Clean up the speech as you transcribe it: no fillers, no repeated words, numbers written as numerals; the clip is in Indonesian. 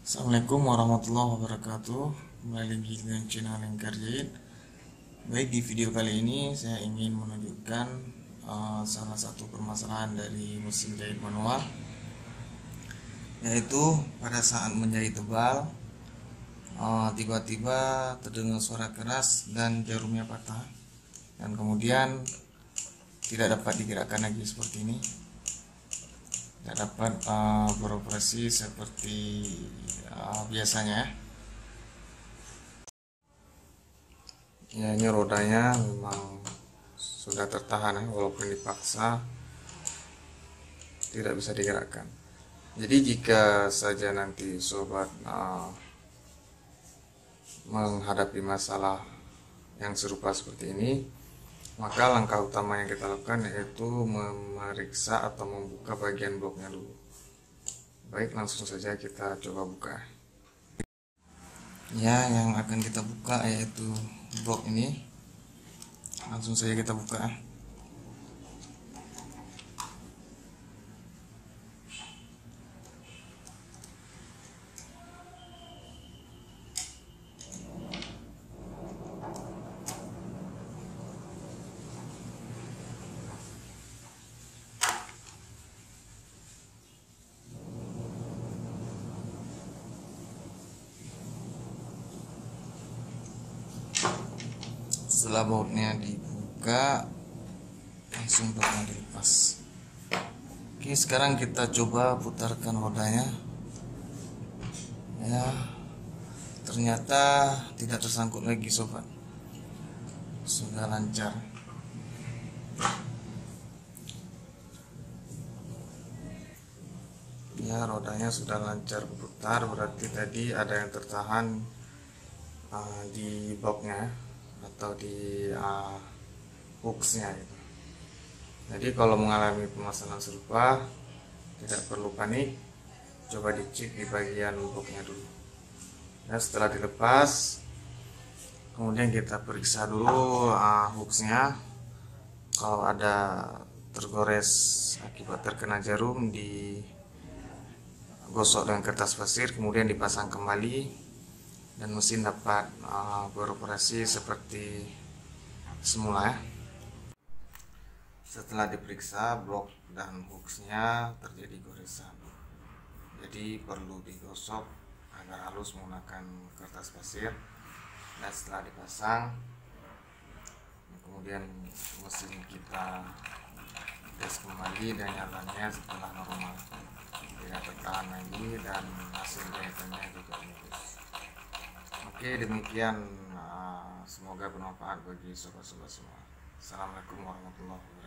Assalamualaikum warahmatullahi wabarakatuh. Kembali lagi dengan channel Lingkar Jahit. Baik, di video kali ini saya ingin menunjukkan salah satu permasalahan dari mesin jahit manual, yaitu pada saat menjahit tebal tiba-tiba terdengar suara keras dan jarumnya patah, dan kemudian tidak dapat digerakkan lagi seperti ini, tidak dapat beroperasi seperti biasanya. Ya, ini rodanya memang sudah tertahan ya, walaupun dipaksa tidak bisa digerakkan. Jadi jika saja nanti sobat menghadapi masalah yang serupa seperti ini, maka langkah utama yang kita lakukan yaitu memeriksa atau membuka bagian bloknya dulu. Baik, langsung saja kita coba buka. Ya, yang akan kita buka yaitu blok ini. Langsung saja kita buka. Setelah bautnya dibuka, langsung bloknya dilepas. Oke, sekarang kita coba putarkan rodanya. Ya, ternyata tidak tersangkut lagi sobat, sudah lancar. Ya, rodanya sudah lancar berputar, berarti tadi ada yang tertahan di boxnya atau di hooksnya gitu. Jadi kalau mengalami permasalahan serupa tidak perlu panik, coba dicek di bagian boxnya dulu. Dan setelah dilepas, kemudian kita periksa dulu hooksnya. Kalau ada tergores akibat terkena jarum, digosok dengan kertas pasir, kemudian dipasang kembali, dan mesin dapat beroperasi seperti semula ya. Setelah diperiksa, blok dan hooksnya terjadi goresan, jadi perlu digosok agar halus menggunakan kertas pasir. Dan setelah dipasang, kemudian mesin kita tes kembali dan nyalanya setelah normal, tidak tertahan lagi dan hasil jahitannya juga mulus. Oke, demikian, semoga bermanfaat bagi sobat-sobat semua. Assalamualaikum warahmatullahi wabarakatuh.